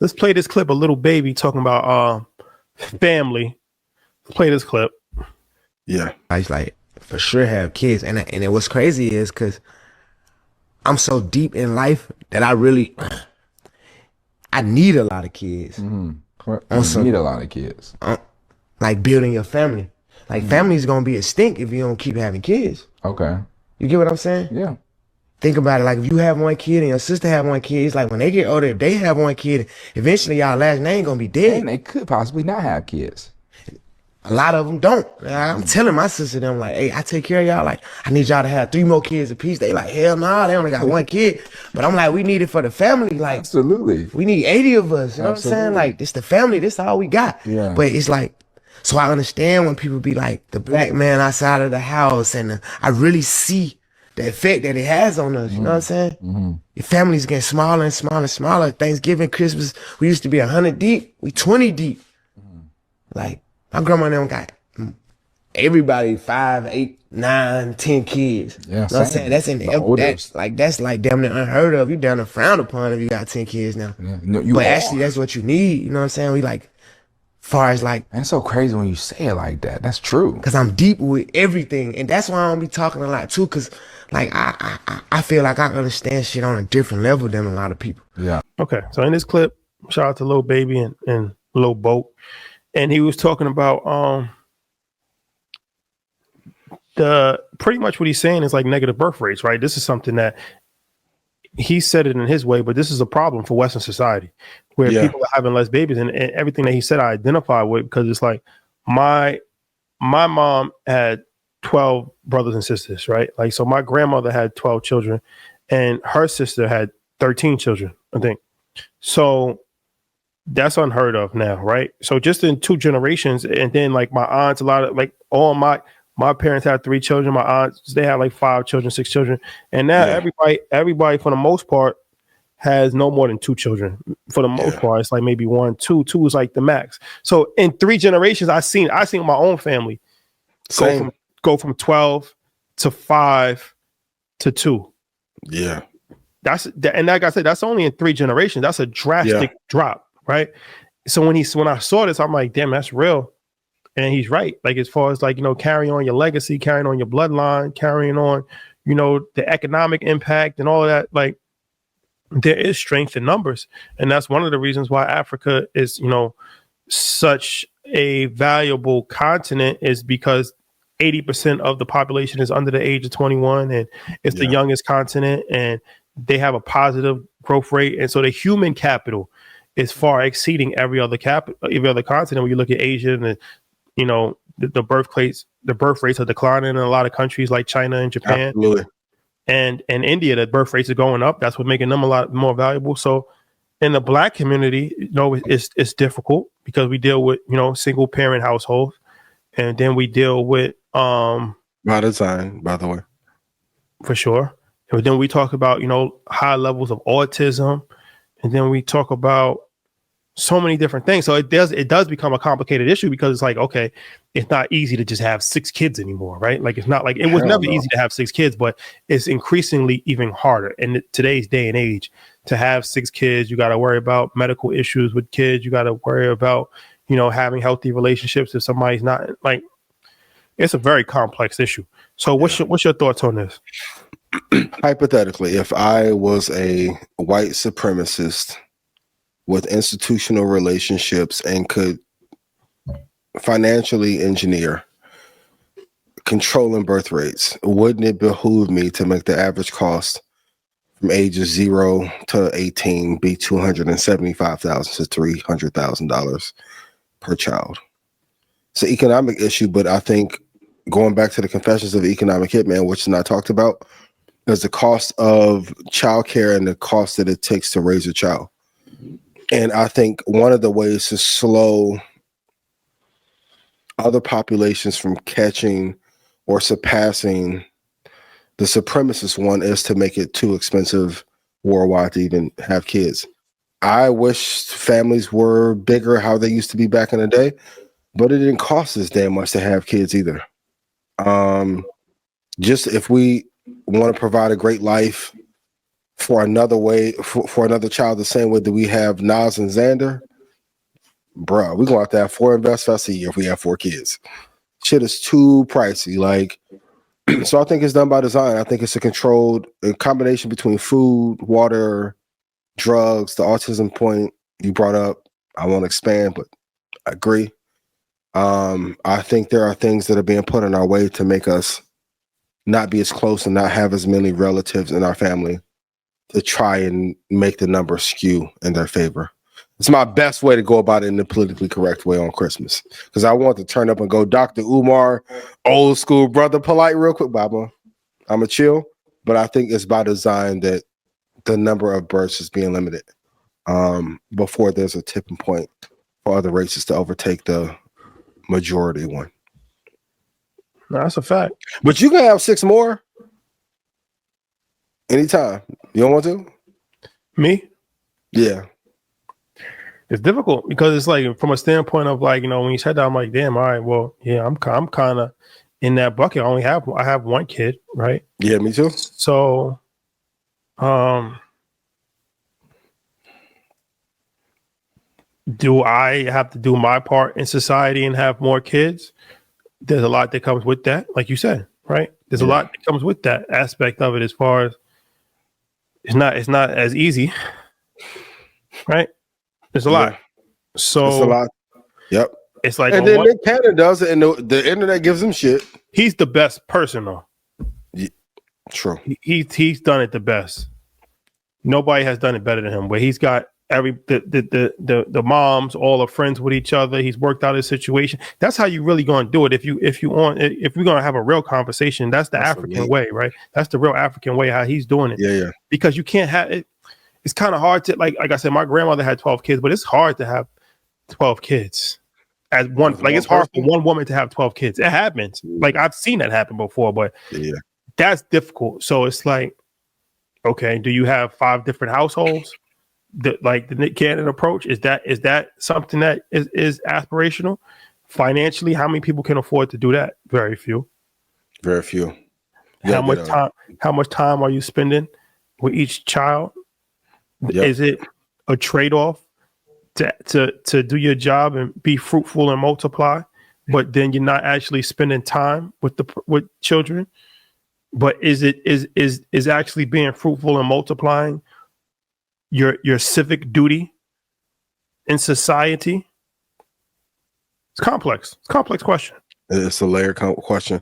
Let's play this clip of Lil Baby talking about family. Play this clip. Yeah. I used like for sure have kids, and what's crazy is because I'm so deep in life that I need a lot of kids. Mm-hmm. Need a lot of kids. Like building your family. Like family's gonna be extinct if you don't keep having kids. Okay. You get what I'm saying? Yeah. Think about it. Like if you have one kid and your sister have one kid, it's like when they get older, if they have one kid, eventually y'all last name gonna be dead. And they could possibly not have kids. A lot of them don't. I'm telling my sister them like, hey, I take care of y'all. Like, I need y'all to have 3 more kids apiece. They like, hell no, they only got 1 kid. But I'm like, we need it for the family. Like, absolutely. We need 80 of us. You know what I'm saying? Like, this the family. This all we got. Yeah. But it's like, so I understand when people be like, the black man outside of the house. And I really see the effect that it has on us. You know what I'm saying? Your family's getting smaller and smaller and smaller. Thanksgiving, Christmas, we used to be 100 deep. We 20 deep. Like, my grandma and them got everybody 5, 8, 9, 10 kids. Yeah, you know what I'm saying? That's in that's like damn near unheard of. You down to frowned upon if you got 10 kids now. Yeah. No, but actually that's what you need. You know what I'm saying? We like, far as like, and it's so crazy when you say it like that. That's true. Cause I'm deep with everything, and that's why I don't be talking a lot too. Cause like I feel like I understand shit on a different level than a lot of people. Yeah. Okay. So in this clip, shout out to Lil Baby and Lil Boat. And he was talking about the pretty much what he's saying is like negative birth rates, right? This is something that he said it in his way, but this is a problem for Western society where people are having less babies, and everything that he said I identify with, because it's like my mom had 12 brothers and sisters, right? Like, so my grandmother had 12 children and her sister had 13 children, I think. So that's unheard of now, right? So just in 2 generations, and then like my aunts, a lot of like all my parents had 3 children. My aunts, they had like 5 children, 6 children, and now everybody for the most part has no more than 2 children. For the most part, it's like maybe 1, 2. 2 is like the max. So in 3 generations, I seen my own family go from 12 to 5 to 2. Yeah, and like I said, that's only in 3 generations. That's a drastic drop. Right. So when I saw this, I'm like, damn, that's real. And he's right. Like, as far as like, you know, carrying on your legacy, carrying on your bloodline, carrying on, you know, the economic impact and all of that, like there is strength in numbers. And that's one of the reasons why Africa is, you know, such a valuable continent, is because 80% of the population is under the age of 21, and it's the youngest continent, and they have a positive growth rate. And so the human capital is far exceeding every other continent. When you look at Asia, and you know the birth rates are declining in a lot of countries like China and Japan. Absolutely. And India, the birth rates are going up. That's what making them a lot more valuable. So in the Black community, you know, it's difficult because we deal with, you know, single parent households, and then we deal with by design, by the way, for sure. And then we talk about, you know, high levels of autism. And then we talk about so many different things. So it does become a complicated issue, because it's like, okay, it's not easy to just have 6 kids anymore, right? Like, it's not like, it was never easy to have 6 kids, but it's increasingly even harder in today's day and age to have 6 kids. You got to worry about medical issues with kids. You got to worry about, you know, having healthy relationships if somebody's not, like, it's a very complex issue. So what's your thoughts on this? Hypothetically, if I was a white supremacist with institutional relationships and could financially engineer controlling birth rates, wouldn't it behoove me to make the average cost from ages 0 to 18 be $275,000 to $300,000 per child? It's an economic issue, but I think going back to the Confessions of the Economic Hitman, which is not talked about, is the cost of childcare and the cost that it takes to raise a child. And I think one of the ways to slow other populations from catching or surpassing the supremacist one is to make it too expensive worldwide to even have kids. I wish families were bigger how they used to be back in the day, but it didn't cost us damn much to have kids either. Just if we want to provide a great life for another way for another child the same way that we have Nas and Xander, bro, we're gonna have to have 4 investors a year if we have 4 kids. Shit is too pricey. Like, so I think it's done by design. I think it's a combination between food, water, drugs, the autism point you brought up. I won't expand, but I agree. I think there are things that are being put in our way to make us not be as close and not have as many relatives in our family to try and make the number skew in their favor. It's my best way to go about it in the politically correct way on Christmas, because I want to turn up and go Dr. Umar, old school brother polite real quick, Baba. I'm a chill, but I think it's by design that the number of births is being limited before there's a tipping point for other races to overtake the majority one. No, that's a fact. But you can have 6 more anytime. You don't want to? Me? Yeah. It's difficult because it's like from a standpoint of like, you know, when you said that, I'm like, damn, all right, well, yeah, I'm kind of in that bucket. I have 1 kid, right? Yeah, me too. So, do I have to do my part in society and have more kids? There's a lot that comes with that, like you said, right? There's a lot that comes with that aspect of it, as far as it's not as easy, right? There's a lot. So it's a lot. Yep. It's like, and then Nick Cannon does it, and the internet gives him shit. He's the best person, though. Yeah, true. He's done it the best. Nobody has done it better than him. Where he's got the moms all are friends with each other. He's worked out his situation. That's how you really going to do it. If we're going to have a real conversation, that's the African way, right? That's the real African way how he's doing it. Yeah. Because you can't have it. It's kind of hard to like I said, my grandmother had 12 kids, but it's hard to have 12 kids as one. Like it's hard for one woman to have 12 kids. It happens. Like I've seen that happen before, but that's difficult. So it's like, okay, do you have 5 different households? Like the Nick Cannon approach, is that something that is aspirational financially? How many people can afford to do that? Very few. How much time are you spending with each child? Is it a trade-off to do your job and be fruitful and multiply, but then you're not actually spending time with children? But is actually being fruitful and multiplying your civic duty in society? It's complex. It's a complex question. It's a layered question.